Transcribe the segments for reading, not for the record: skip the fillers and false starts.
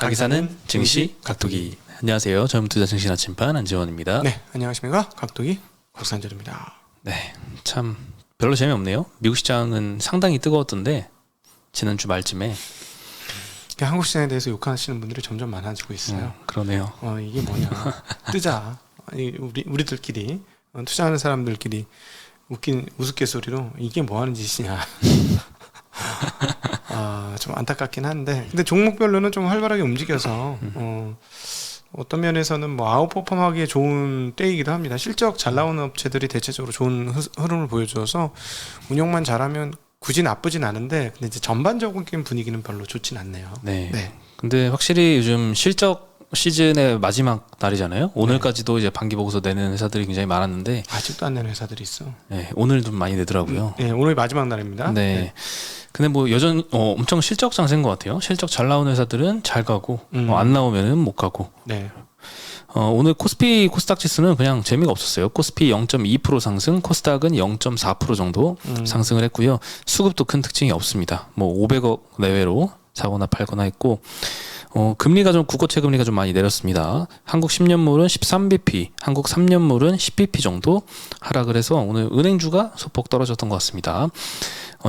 가기사는 증시 각도기. 안녕하세요. 젊은투자 증시 나침반 안지원입니다. 네, 안녕하십니까. 각도기 곽산절입니다. 네, 참 별로 재미없네요. 미국 시장은 상당히 뜨거웠던데 지난주 말쯤에 한국 시장에 대해서 욕하시는 분들이 점점 많아지고 있어요. 그러네요. 이게 뭐냐. 뜨자. 아니, 우리들끼리 투자하는 사람들끼리 웃긴 우스갯소리로 이게 뭐 하는 짓이냐. 좀 안타깝긴 한데 근데 종목별로는 좀 활발하게 움직여서 어떤 면에서는 뭐 아웃퍼폼하기에 좋은 때이기도 합니다. 실적 잘 나오는 업체들이 대체적으로 좋은 흐름을 보여줘서 운영만 잘하면 굳이 나쁘진 않은데 근데 이제 전반적인 분위기는 별로 좋진 않네요. 네. 근데 확실히 요즘 실적 시즌의 마지막 날이잖아요. 오늘까지도 이제 반기 보고서 내는 회사들이 굉장히 많았는데 아직도 안 내는 회사들이 있어. 네, 오늘 좀 많이 내더라고요. 네, 오늘 마지막 날입니다. 네. 근데 뭐 여전 엄청 실적 장세인 것 같아요. 실적 잘 나오는 회사들은 잘 가고 안 나오면은 못 가고. 네. 오늘 코스피 코스닥 지수는 그냥 재미가 없었어요. 코스피 0.2% 상승, 코스닥은 0.4% 정도 상승을 했고요. 수급도 큰 특징이 없습니다. 뭐 500억 내외로 사거나 팔거나 했고 금리가 좀 국고채 금리가 좀 많이 내렸습니다. 한국 10년물은 13bp, 한국 3년물은 10bp 정도 하락을 해서 오늘 은행주가 소폭 떨어졌던 것 같습니다.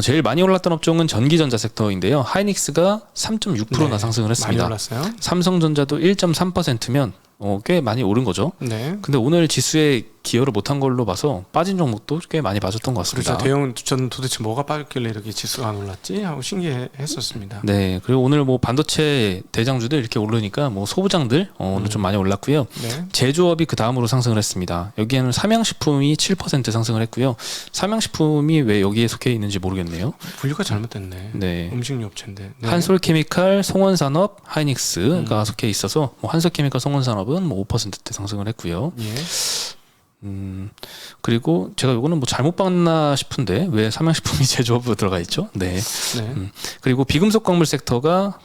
제일 많이 올랐던 업종은 전기전자 섹터인데요. 하이닉스가 3.6%나 상승을 했습니다. 많이 올랐어요. 삼성전자도 1.3%면 꽤 많이 오른 거죠. 네. 근데 오늘 지수에 기여를 못한 걸로 봐서 빠진 종목도 꽤 많이 빠졌던 것 같습니다. 그렇죠. 대형 저는 도대체 뭐가 빠졌길래 이렇게 지수가 안 올랐지 하고 신기했었습니다. 네. 그리고 오늘 뭐 반도체 대장주들 이렇게 오르니까 뭐 소부장들 오늘 좀 많이 올랐고요. 네. 제조업이 그 다음으로 상승을 했습니다. 여기에는 삼양식품이 7% 상승을 했고요. 삼양식품이 왜 여기에 속해 있는지 모르겠네요. 분류가 잘못됐네. 네. 음식료 업체인데. 네. 한솔케미칼, 송원산업, 하이닉스가 속해 있어서 뭐 한솔케미칼, 송원산업은 뭐 5%대 상승을 했고요. 예. 그리고 제가 이거는 뭐 잘못 봤나 싶은데 왜 삼양식품이 제조업으로 들어가 있죠? 네. 그리고 비금속 광물 섹터가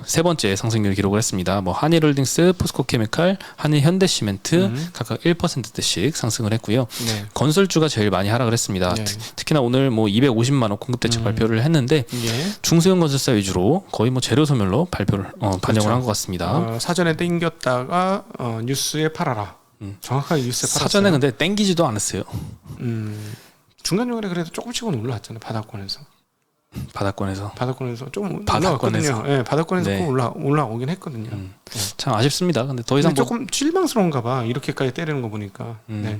세 번째 상승률 기록을 했습니다. 뭐 한일홀딩스, 포스코케미칼, 한일현대시멘트 각각 1%대씩 상승을 했고요. 네. 건설주가 제일 많이 하락을 했습니다. 네. 특히나 오늘 뭐 250만 원 공급 대책 발표를 했는데 예. 중소형 건설사 위주로 거의 뭐 재료 소멸로 발표를 반영을 한 것 같습니다. 사전에 땡겼다가 뉴스에 팔아라. 정확하게 뉴스에 팔았어요. 사전에 근데 땡기지도 않았어요. 중간중간에 그래도 조금씩은 올라왔잖아요. 바닥권에서 조금 올라왔거든요. 네, 바닥권에서 네. 꼭 올라오긴 했거든요. 참 아쉽습니다. 근데 더 이상 근데 조금 실망스러운가 봐. 이렇게까지 때리는 거 보니까. 네.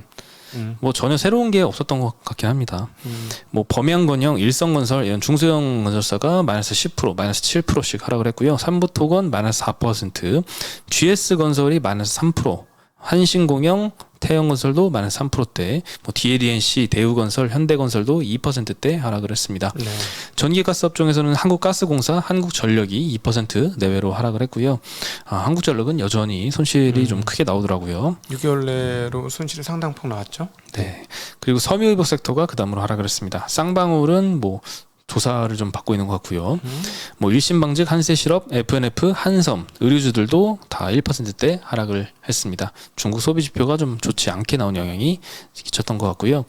뭐 전혀 새로운 게 없었던 것 같긴 합니다. 뭐 범양건영, 일성건설 이런 중소형 건설사가 마이너스 10%, 마이너스 7%씩 하락을 했고요. 삼부토건 마이너스 4%, GS건설이 마이너스 3%, 한신공영, 태영건설도 마이너스 3%대, 뭐 DLENC, 대우건설, 현대건설도 2%대 하락을 했습니다. 네. 전기가스 업종에서는 한국가스공사, 한국전력이 2% 내외로 하락을 했고요. 한국전력은 여전히 손실이 좀 크게 나오더라고요. 6개월 내로 손실이 상당폭 나왔죠. 네. 그리고 섬유의복 섹터가 그 다음으로 하락을 했습니다. 쌍방울은 뭐 조사를 좀 받고 있는 것 같고요. 뭐 일신방직, 한세실업, FNF, 한섬, 의류주들도 다 1%대 하락을 했습니다. 중국 소비 지표가 좀 좋지 않게 나온 영향이 끼쳤던 것 같고요.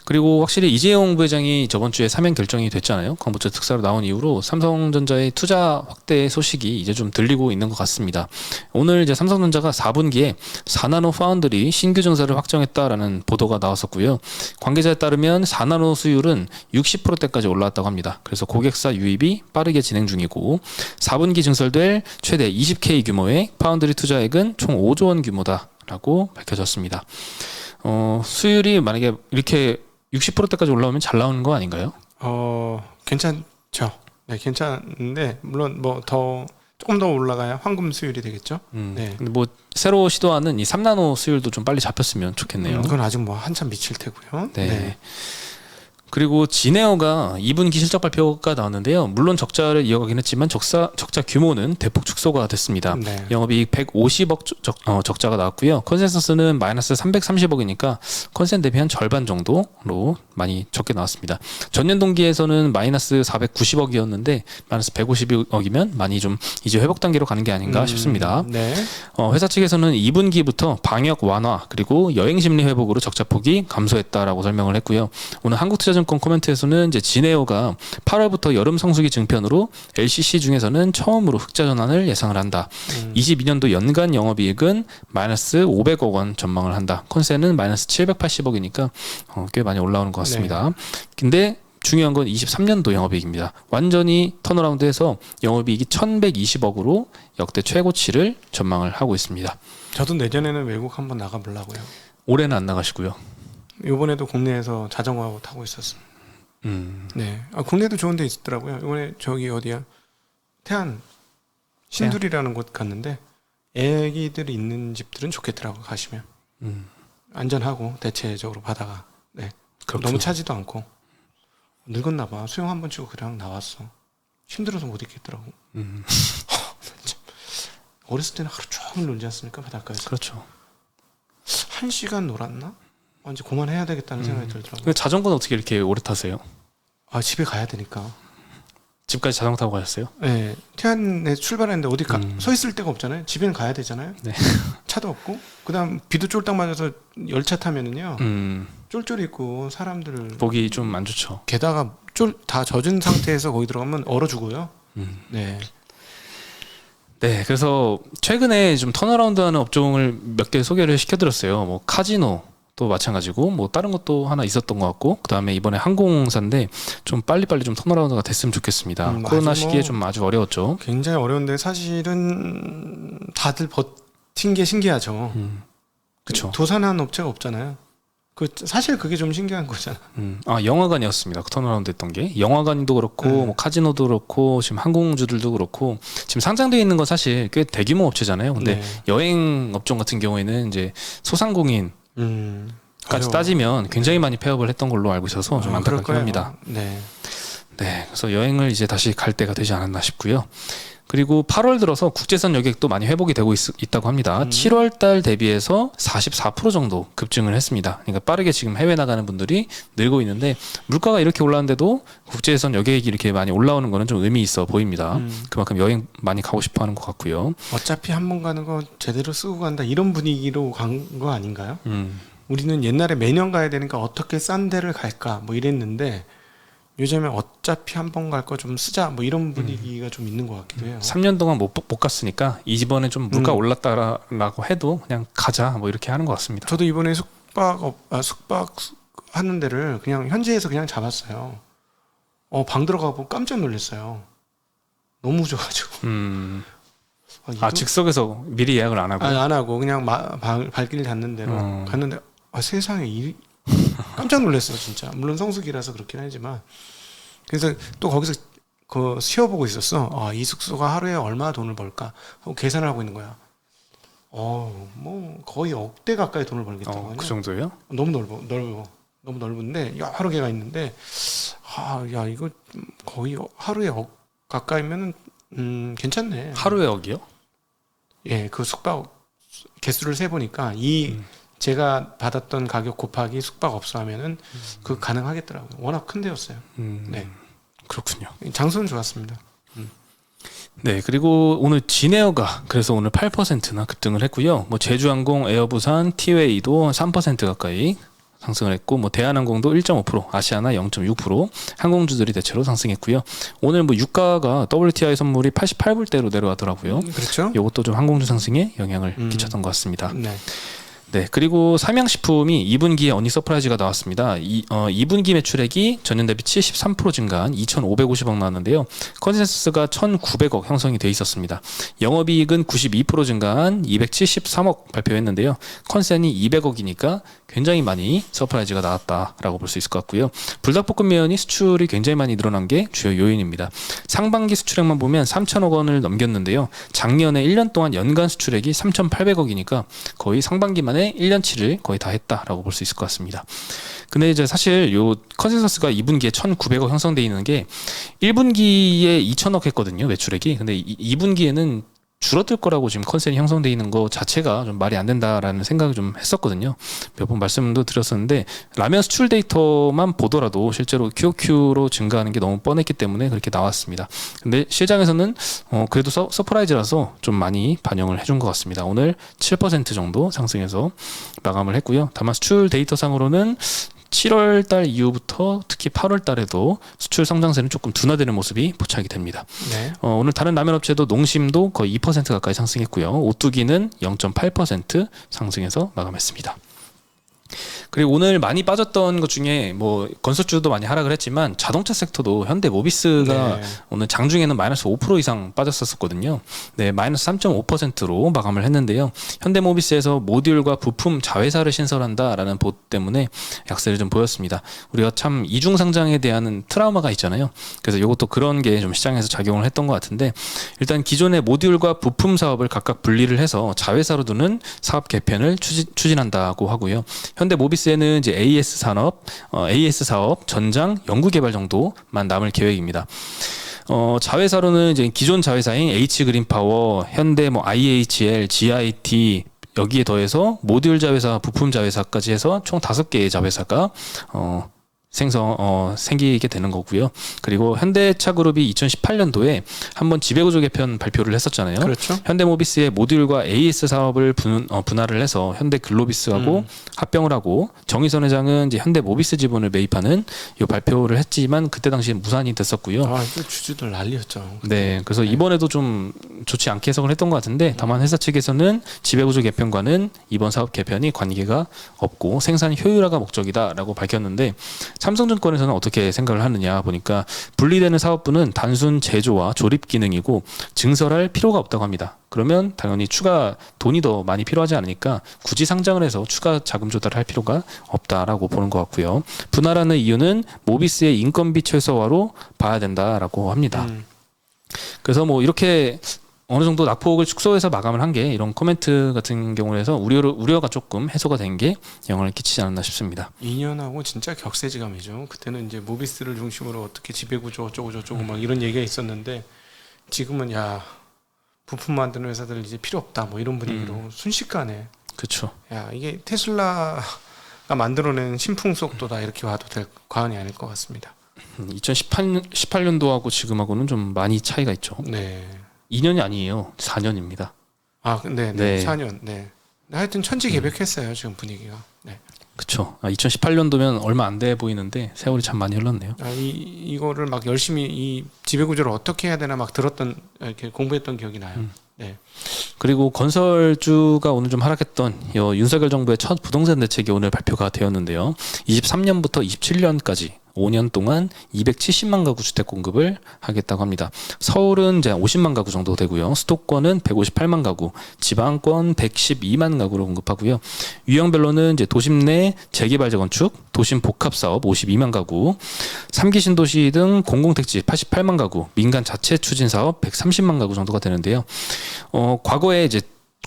그리고 확실히 이재용 부회장이 저번 주에 사면 결정이 됐잖아요. 광복절 특사로 나온 이후로 삼성전자의 투자 확대 소식이 이제 좀 들리고 있는 것 같습니다. 오늘 이제 삼성전자가 4분기에 4나노 파운드리 신규 증설을 확정했다라는 보도가 나왔었고요. 관계자에 따르면 4나노 수율은 60%대까지 올라왔다고 합니다. 그래서 고객사 유입이 빠르게 진행 중이고 4분기 증설될 최대 20K 규모의 파운드리 투자액은 총 5조 원 규모다라고 밝혀졌습니다. 수율이 만약에 이렇게 60%대까지 올라오면 잘 나오는 거 아닌가요? 괜찮죠. 네, 괜찮은데 물론 뭐 조금 더 올라가야 황금 수율이 되겠죠. 네. 근데 뭐 새로 시도하는 이 3나노 수율도 좀 빨리 잡혔으면 좋겠네요. 그건 아직 뭐 한참 미칠 테고요. 네. 그리고 진에어가 2분기 실적 발표가 나왔는데요. 물론 적자를 이어가긴 했지만 적자 규모는 대폭 축소가 됐습니다. 네. 영업이익 150억 적자가 나왔고요. 컨센서스는 마이너스 330억이니까 컨센 대비 한 절반 정도로 많이 적게 나왔습니다. 전년 동기에서는 마이너스 490억이었는데 마이너스 150억이면 많이 좀 이제 회복 단계로 가는 게 아닌가 싶습니다. 네. 회사 측에서는 2분기부터 방역 완화 그리고 여행 심리 회복으로 적자 폭이 감소했다라고 설명을 했고요. 오늘 한국투자증권 금융권 코멘트에서는 이제 진에어가 8월부터 여름 성수기 증편으로 LCC 중에서는 처음으로 흑자 전환을 예상을 한다. 22년도 연간 영업이익은 마이너스 500억 원 전망을 한다. 컨센은 마이너스 780억이니까 꽤 많이 올라오는 것 같습니다. 근데 중요한 건 23년도 영업이익입니다. 완전히 턴어라운드해서 영업이익이 1120억으로 역대 최고치를 전망을 하고 있습니다. 저도 내년에는 외국 한번 나가보려고요. 올해는 안 나가시고요. 이번에도 국내에서 자전거 타고 있었어요. 네, 국내도 좋은 데 있더라고요. 이번에 저기 어디야? 태안 신두리라는 곳 갔는데 애기들 있는 집들은 좋겠더라고 가시면. 안전하고 대체적으로 바다가 그렇군요. 너무 차지도 않고. 늙었나 봐. 수영 한 번 치고 그냥 나왔어. 힘들어서 못 있겠더라고. 어렸을 때는 하루 종일 놀지 않습니까? 바닷가에서. 그렇죠. 1시간 놀았나? 이제 그만해야 되겠다는 생각이 들더라고요. 근데 자전거는 어떻게 이렇게 오래 타세요? 집에 가야 되니까. 집까지 자전거 타고 가셨어요? 네. 태안에 출발했는데 어디 서 있을 데가 없잖아요. 집에는 가야 되잖아요. 네. 차도 없고. 그다음 비도 쫄딱 맞아서 열차 타면은요. 음, 쫄쫄 있고 사람들 보기 좀 안 좋죠. 게다가 다 젖은 상태에서 거기 들어가면 얼어 죽어요. 네. 네, 그래서 최근에 좀 턴어라운드하는 업종을 몇 개 소개를 시켜드렸어요. 뭐 카지노도 마찬가지고 뭐 다른 것도 하나 있었던 것 같고 그 다음에 이번에 항공사인데 좀 빨리빨리 좀 턴어라운드가 됐으면 좋겠습니다. 코로나 아주 시기에 좀 아주 어려웠죠. 굉장히 어려운데 사실은 다들 버틴 게 신기하죠. 그렇죠. 도산한 업체가 없잖아요. 사실 그게 좀 신기한 거잖아. 영화관이었습니다. 그 턴어라운드 했던 게 영화관도 그렇고 뭐 카지노도 그렇고 지금 항공주들도 그렇고 지금 상장되어 있는 건 사실 꽤 대규모 업체잖아요. 근데 여행 업종 같은 경우에는 이제 소상공인 까지 따지면 굉장히 많이 폐업을 했던 걸로 알고 있어서 좀 안타깝긴 합니다. 네. 네, 그래서 여행을 이제 다시 갈 때가 되지 않았나 싶고요. 그리고 8월 들어서 국제선 여객도 많이 회복이 되고 있다고 합니다. 7월 달 대비해서 44% 정도 급증을 했습니다. 그러니까 빠르게 지금 해외 나가는 분들이 늘고 있는데 물가가 이렇게 올랐는데도 국제선 여객이 이렇게 많이 올라오는 거는 좀 의미 있어 보입니다. 그만큼 여행 많이 가고 싶어 하는 것 같고요. 어차피 한 번 가는 거 제대로 쓰고 간다 이런 분위기로 간 거 아닌가요? 우리는 옛날에 매년 가야 되니까 어떻게 싼 데를 갈까 뭐 이랬는데 요즘에 어차피 한 번 갈 거 좀 쓰자 뭐 이런 분위기가 좀 있는 것 같기도 해요. 3년 동안 못 갔으니까 이번에 좀 물가 올랐다라고 해도 그냥 가자 뭐 이렇게 하는 것 같습니다. 저도 이번에 숙박 하는 데를 그냥 현지에서 그냥 잡았어요. 방 들어가 보고 깜짝 놀랐어요. 너무 좋아가지고. 즉석에서 미리 예약을 안 하고? 안 하고 그냥 발길 닿는 대로 갔는데 세상에 깜짝 놀랐어요 진짜. 물론 성수기라서 그렇긴 하지만 그래서 또 거기서 쉬어보고 있었어. 이 숙소가 하루에 얼마 돈을 벌까 하고 계산을 하고 있는 거야. 뭐 거의 억대 가까이 돈을 벌겠다고 하냐. 그 정도예요? 너무 너무 넓은데 여러 개가 있는데 야 이거 거의 하루에 억 가까이면은 괜찮네. 하루에 억이요? 예, 그 숙박 개수를 세 보니까 제가 받았던 가격 곱하기 숙박업소 하면은 그 가능하겠더라고요. 워낙 큰 데였어요. 네, 그렇군요. 장소는 좋았습니다. 네, 그리고 오늘 진에어가 그래서 오늘 8%나 급등을 했고요. 뭐 제주항공, 에어부산, 티웨이도 3% 가까이 상승을 했고, 뭐 대한항공도 1.5%, 아시아나 0.6%, 항공주들이 대체로 상승했고요. 오늘 뭐 유가가 WTI 선물이 88불대로 내려가더라고요. 그렇죠. 이것도 좀 항공주 상승에 영향을 끼쳤던 것 같습니다. 네. 네, 그리고 삼양식품이 2분기에 어닝 서프라이즈가 나왔습니다. 2분기 매출액이 전년 대비 73% 증가한 2,550억 나왔는데요. 컨센서스가 1,900억 형성이 돼 있었습니다. 영업이익은 92% 증가한 273억 발표했는데요. 컨센이 200억이니까 굉장히 많이 서프라이즈가 나왔다라고 볼 수 있을 것 같고요. 불닭볶음면이 수출이 굉장히 많이 늘어난 게 주요 요인입니다. 상반기 수출액만 보면 3,000억 원을 넘겼는데요. 작년에 1년 동안 연간 수출액이 3,800억이니까 거의 상반기만에 1년치를 거의 다 했다라고 볼 수 있을 것 같습니다. 근데 이제 사실 요 컨센서스가 2분기에 1,900억 형성돼 있는 게 1분기에 2,000억 했거든요, 매출액이. 근데 2분기에는 줄어들 거라고 지금 컨센이 형성돼 있는 거 자체가 좀 말이 안 된다라는 생각을 좀 했었거든요. 몇 번 말씀도 드렸었는데 라면 수출 데이터만 보더라도 실제로 QOQ로 증가하는 게 너무 뻔했기 때문에 그렇게 나왔습니다. 근데 시장에서는 그래도 서프라이즈라서 좀 많이 반영을 해준 것 같습니다. 오늘 7% 정도 상승해서 마감을 했고요. 다만 수출 데이터 상으로는 7월 달 이후부터 특히 8월 달에도 수출 성장세는 조금 둔화되는 모습이 포착이 됩니다. 네. 오늘 다른 라면 업체도 농심도 거의 2% 가까이 상승했고요. 오뚜기는 0.8% 상승해서 마감했습니다. 그리고 오늘 많이 빠졌던 것 중에 뭐 건설주도 많이 하락을 했지만 자동차 섹터도 현대모비스가 네. 오늘 장중에는 마이너스 5% 이상 빠졌었거든요. 네, 마이너스 3.5%로 마감을 했는데요. 현대모비스에서 모듈과 부품 자회사를 신설한다라는 보도 때문에 약세를 좀 보였습니다. 우리가 참 이중 상장에 대한 트라우마가 있잖아요. 그래서 이것도 그런 게 좀 시장에서 작용을 했던 것 같은데 일단 기존의 모듈과 부품 사업을 각각 분리를 해서 자회사로 두는 사업 개편을 추진한다고 하고요. 현대모비스에는 이제 AS 사업, 전장, 연구개발 정도만 남을 계획입니다. 자회사로는 이제 기존 자회사인 H그린파워, 현대 뭐 IHL, GIT 여기에 더해서 모듈 자회사, 부품 자회사까지 해서 총 5개의 자회사가 생기게 되는 거고요. 그리고 현대차그룹이 2018년도에 한번 지배구조 개편 발표를 했었잖아요. 그렇죠. 현대모비스의 모듈과 AS 사업을 분할을 해서 현대글로비스하고 합병을 하고 정의선 회장은 이제 현대모비스 지분을 매입하는 이 발표를 했지만 그때 당시에 무산이 됐었고요. 아, 이거 주주들 난리였죠. 네, 그래서 이번에도 좀 좋지 않게 해석을 했던 것 같은데 다만 회사 측에서는 지배구조 개편과는 이번 사업 개편이 관계가 없고 생산 효율화가 목적이다라고 밝혔는데 삼성증권에서는 어떻게 생각을 하느냐 보니까 분리되는 사업부는 단순 제조와 조립 기능이고 증설할 필요가 없다고 합니다. 그러면 당연히 추가 돈이 더 많이 필요하지 않으니까 굳이 상장을 해서 추가 자금 조달을 할 필요가 없다라고 보는 것 같고요. 분할하는 이유는 모비스의 인건비 최소화로 봐야 된다라고 합니다. 그래서 뭐 이렇게 어느 정도 낙폭을 축소해서 마감을 한 게 이런 코멘트 같은 경우에서 우려가 조금 해소가 된 게 영향을 끼치지 않았나 싶습니다. 2년하고 진짜 격세지감이죠. 그때는 이제 모비스를 중심으로 어떻게 지배구조 어쩌고 저쩌고 막 이런 얘기가 있었는데 지금은 야 부품 만드는 회사들 이제 필요 없다 뭐 이런 분위기로 순식간에 그렇죠. 야 이게 테슬라가 만들어낸 신풍 속도다 이렇게 봐도 될 과언이 아닐 것 같습니다. 2018년도하고 지금하고는 좀 많이 차이가 있죠. 네. 2년이 아니에요. 4년입니다. 아, 네, 네. 4년. 네. 하여튼 천지개벽했어요 지금 분위기가. 네. 그렇죠. 2018년도면 얼마 안 돼 보이는데 세월이 참 많이 흘렀네요. 이거를 막 열심히 이 지배구조를 어떻게 해야 되나 막 들었던 이렇게 공부했던 기억이 나요. 네. 그리고 건설주가 오늘 좀 하락했던 윤석열 정부의 첫 부동산 대책이 오늘 발표가 되었는데요. 23년부터 27년까지 5년 동안 270만 가구 주택 공급을 하겠다고 합니다. 서울은 이제 50만 가구 정도 되고요. 수도권은 158만 가구, 지방권 112만 가구로 공급하고요. 유형별로는 이제 도심 내 재개발 재건축, 도심 복합 사업 52만 가구, 3기 신도시 등 공공택지 88만 가구, 민간 자체 추진 사업 130만 가구 정도가 되는데요.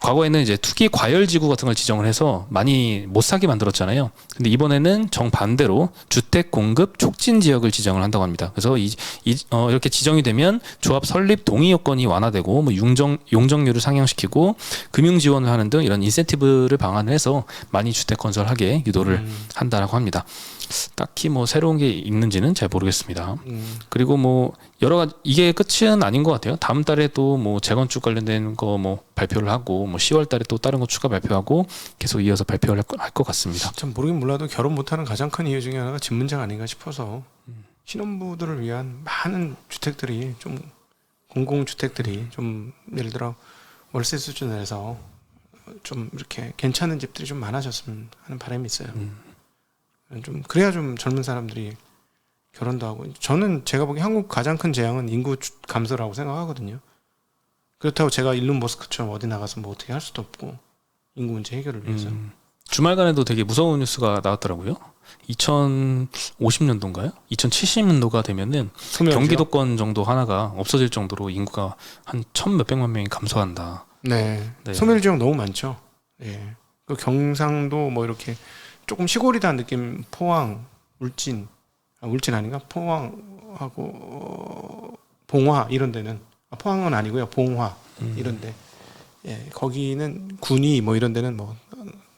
과거에는 이제 투기 과열 지구 같은 걸 지정을 해서 많이 못 사게 만들었잖아요. 근데 이번에는 정반대로 주택 공급 촉진 지역을 지정을 한다고 합니다. 그래서 이렇게 지정이 되면 조합 설립 동의 요건이 완화되고 뭐 용적률을 상향시키고 금융 지원을 하는 등 이런 인센티브를 방안을 해서 많이 주택 건설하게 유도를 한다라고 합니다. 딱히 뭐 새로운 게 있는지는 잘 모르겠습니다. 그리고 뭐 여러 가지 이게 끝은 아닌 것 같아요. 다음 달에 또 뭐 재건축 관련된 거 뭐 발표를 하고 뭐 10월 달에 또 다른 거 추가 발표하고 계속 이어서 발표를 할 것 같습니다. 참 모르긴 몰라도 결혼 못하는 가장 큰 이유 중에 하나가 집 문제가 아닌가 싶어서 신혼부들을 위한 많은 주택들이 좀 공공주택들이 좀 예를 들어 월세 수준에서 좀 이렇게 괜찮은 집들이 좀 많아졌으면 하는 바람이 있어요. 좀 그래야 좀 젊은 사람들이 결혼도 하고 저는 제가 보기에 한국 가장 큰 재앙은 인구 감소라고 생각하거든요. 그렇다고 제가 일론 머스크처럼 어디 나가서 뭐 어떻게 할 수도 없고 인구 문제 해결을 위해서 주말간에도 되게 무서운 뉴스가 나왔더라고요. 2050년도인가요? 2070년도가 되면은 소멸이죠? 경기도권 정도 하나가 없어질 정도로 인구가 한 1,000몇백만 명이 감소한다. 네. 네. 소멸 지역 너무 많죠. 예. 그 경상도 뭐 이렇게 조금 시골이다는 느낌 포항, 울진 아닌가? 포항하고 봉화 이런 데는 포항은 아니고요. 봉화 이런 데. 예. 거기는 군위 뭐 이런 데는 뭐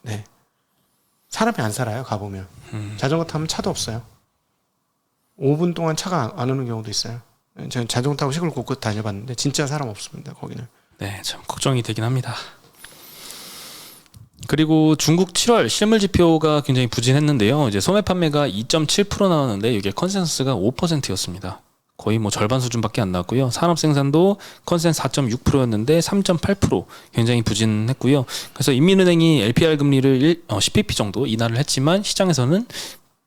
네. 사람이 안 살아요. 가 보면. 자전거 타면 차도 없어요. 5분 동안 차가 안 오는 경우도 있어요. 저는 자전거 타고 시골 곳곳 다녀봤는데 진짜 사람 없습니다. 거기는. 네, 참 걱정이 되긴 합니다. 그리고 중국 7월 실물 지표가 굉장히 부진했는데요. 이제 소매 판매가 2.7% 나왔는데 이게 컨센서스가 5%였습니다. 거의 뭐 절반 수준밖에 안 나왔고요. 산업 생산도 컨센 4.6%였는데 3.8% 굉장히 부진했고요. 그래서 인민은행이 LPR 금리를 10bp 정도 인하를 했지만 시장에서는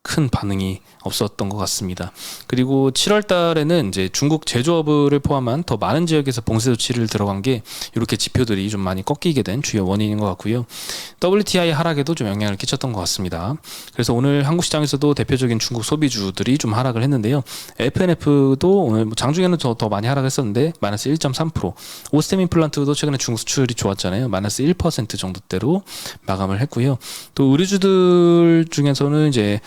큰 반응이 없었던 것 같습니다. 그리고 7월 달에는 이제 중국 제조업을 포함한 더 많은 지역에서 봉쇄 조치를 들어간 게 이렇게 지표들이 좀 많이 꺾이게 된 주요 원인인 것 같고요. WTI 하락에도 좀 영향을 끼쳤던 것 같습니다. 그래서 오늘 한국 시장에서도 대표적인 중국 소비주들이 좀 하락을 했는데요. FNF도 오늘 장중에는 더 많이 하락했었는데 마이너스 1.3%. 오스템 임플란트도 최근에 중국 수출이 좋았잖아요. 마이너스 1% 정도대로 마감을 했고요. 또 의류주들 중에서는 이제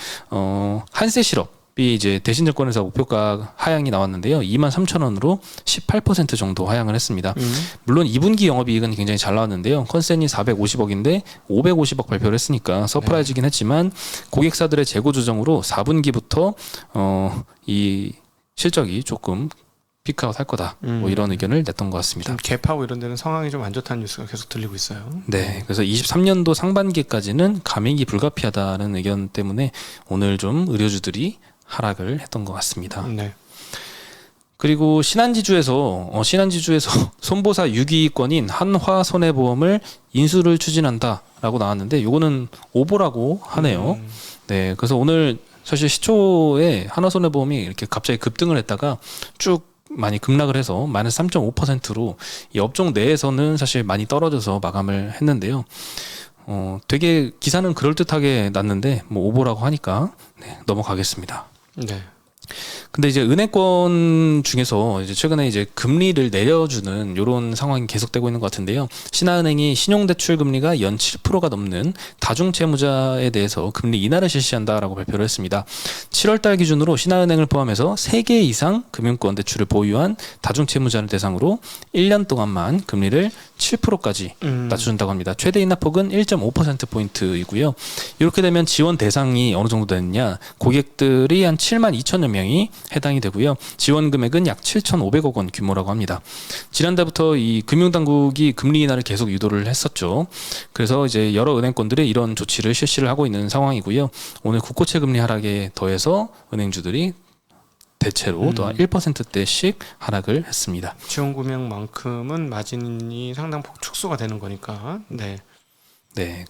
한세 실업이 이제 대신증권에서 목표가 하향이 나왔는데요. 23,000원으로 18% 정도 하향을 했습니다. 물론 2분기 영업이익은 굉장히 잘 나왔는데요. 컨센이 450억인데 550억 발표를 했으니까 서프라이즈긴 했지만 고객사들의 재고 조정으로 4분기부터 이 실적이 조금 피크아웃 할 거다. 뭐 이런 의견을 냈던 것 같습니다. 갭하고 이런 데는 상황이 좀 안 좋다는 뉴스가 계속 들리고 있어요. 네, 그래서 23년도 상반기까지는 감익이 불가피하다는 의견 때문에 오늘 좀 의료주들이 하락을 했던 것 같습니다. 네. 그리고 신한지주에서 손보사 유기이권인 한화손해보험을 인수를 추진한다라고 나왔는데 요거는 오보라고 하네요. 네, 그래서 오늘 사실 시초에 한화손해보험이 이렇게 갑자기 급등을 했다가 쭉 많이 급락을 해서 마이너스 3.5%로 이 업종 내에서는 사실 많이 떨어져서 마감을 했는데요. 되게 기사는 그럴듯하게 났는데 뭐 오보라고 하니까 넘어가겠습니다. 네. 근데 이제 은행권 중에서 이제 최근에 이제 금리를 내려주는 이런 상황이 계속되고 있는 것 같은데요. 신한은행이 신용대출 금리가 연 7%가 넘는 다중채무자에 대해서 금리 인하를 실시한다라고 발표를 했습니다. 7월달 기준으로 신한은행을 포함해서 3개 이상 금융권 대출을 보유한 다중채무자를 대상으로 1년 동안만 금리를 7%까지 낮춰준다고 합니다. 최대 인하폭은 1.5%포인트이고요. 이렇게 되면 지원 대상이 어느 정도 되느냐. 고객들이 한 7만 2천여 명이 해당이 되고요. 지원 금액은 약 7,500억 원 규모라고 합니다. 지난달부터 이 금융당국이 금리 인하를 계속 유도를 했었죠. 그래서 이제 여러 은행권들이 이런 조치를 실시를 하고 있는 상황이고요. 오늘 국고채 금리 하락에 더해서 은행주들이 대체로 또 1%대씩 하락을 했습니다. 지원 금액만큼은 마진이 상당폭 축소가 되는 거니까. 네. 네.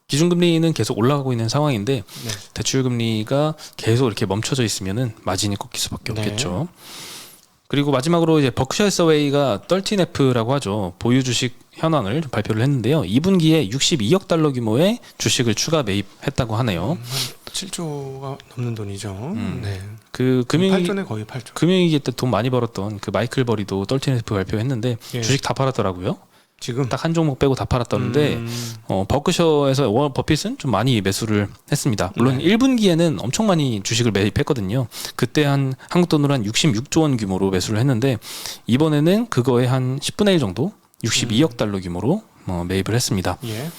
기준금리는 계속 올라가고 있는 상황인데 네. 대출금리가 계속 이렇게 멈춰져 있으면은 마진이 꺾일 수밖에 네. 없겠죠. 그리고 마지막으로 이제 버크셔 해서웨이가 13F라고 하죠. 보유 주식 현황을 발표를 했는데요. 2분기에 62억 달러 규모의 주식을 추가 매입했다고 하네요. 7조가 넘는 돈이죠. 네. 그 8조네 거의 8조. 금융위기 때 돈 많이 벌었던 그 마이클 버리도 13F 발표했는데 예. 주식 다 팔았더라고요. 지금 딱 한 종목 빼고 다 팔았다는데 버크셔에서 워런 버핏은 좀 많이 매수를 했습니다. 물론 1분기에는 엄청 많이 주식을 매입했거든요. 그때 한 한국 돈으로 한 66조 원 규모로 매수를 했는데 이번에는 그거의 한 10분의 1 정도 62억 달러 규모로 매입을 했습니다. 예.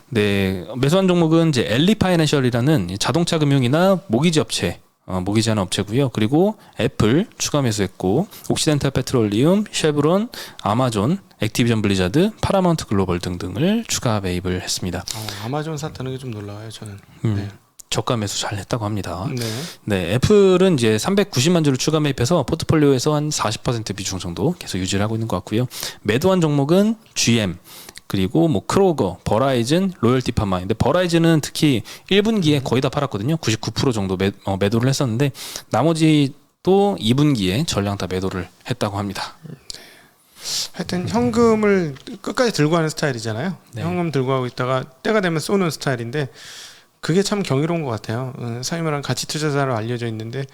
네, 매수한 종목은 이제 엘리 파이낸셜이라는 자동차 금융이나 모기지 업체 모기지하는 업체고요. 그리고 애플 추가 매수했고 옥시덴탈 페트롤리움, 쉐브론, 아마존, 액티비전 블리자드, 파라마운트 글로벌 등등을 추가 매입을 했습니다. 아마존 사타는 게 좀 놀라워요. 저는. 네. 저가 매수 잘 했다고 합니다. 네. 네, 애플은 이제 390만 주를 추가 매입해서 포트폴리오에서 한 40% 비중 정도 계속 유지를 하고 있는 것 같고요. 매도한 종목은 GM, 그리고 뭐 크로거, 버라이즌, 로열티 파마. 근데 버라이즌은 특히 1분기에 거의 다 팔았거든요. 99% 정도 매도를 했었는데 나머지 또 2분기에 전량 다 매도를 했다고 합니다. 하여튼 현금을 끝까지 들고 하는 스타일이잖아요. 네. 현금 들고 하고 있다가 때가 되면 쏘는 스타일인데 그게 참 경이로운 것 같아요. 사위 말하는 가치 투자자로 알려져 있는데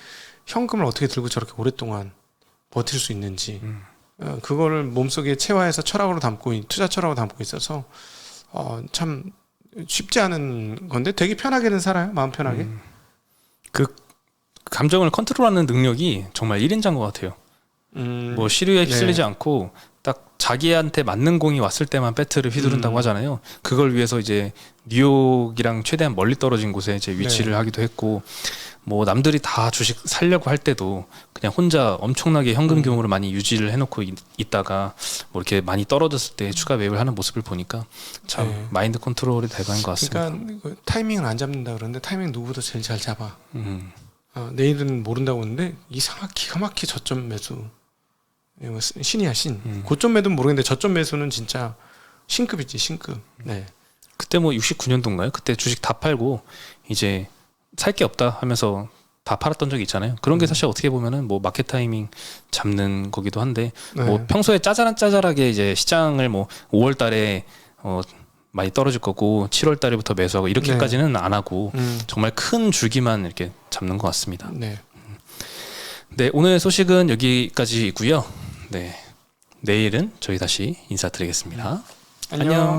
현금을 어떻게 들고 저렇게 오랫동안 버틸 수 있는지 그거를 몸속에 체화해서 철학으로 투자 철학으로 담고 있어서 참 쉽지 않은 건데 되게 편하게는 살아요. 마음 편하게. 그 감정을 컨트롤하는 능력이 정말 1인자인 것 같아요. 뭐 시류에 휩쓸리지 않고 딱 자기한테 맞는 공이 왔을 때만 배트를 휘두른다고 하잖아요. 그걸 위해서 이제 뉴욕이랑 최대한 멀리 떨어진 곳에 이제 위치를 네. 하기도 했고, 뭐 남들이 다 주식 살려고 할 때도 그냥 혼자 엄청나게 현금 규모를 많이 유지를 해놓고 있다가 뭐 이렇게 많이 떨어졌을 때 추가 매입을 하는 모습을 보니까 참 네. 마인드 컨트롤이 돼가는 것 같습니다. 그러니까 그 타이밍을 안 잡는다 그러는데 타이밍 누구보다 제일 잘 잡아. 음. 내일은 모른다고 하는데 이상하게 기가 막히게 저점 매수. 이거 신이야 신. 고점 매도는 모르겠는데 저점 매수는 진짜 신급이지 신급. 네. 그때 뭐 69년도인가요? 그때 주식 다 팔고 이제 살 게 없다 하면서 다 팔았던 적이 있잖아요. 그런 게 사실 어떻게 보면은 뭐 마켓 타이밍 잡는 거기도 한데 네. 뭐 평소에 짜잘하게 이제 시장을 뭐 5월 달에 많이 떨어질 거고 7월 달에부터 매수하고 이렇게까지는 안 하고 정말 큰 줄기만 이렇게 잡는 것 같습니다. 네. 네, 오늘 소식은 여기까지고요. 네. 내일은 저희 다시 인사드리겠습니다. 안녕.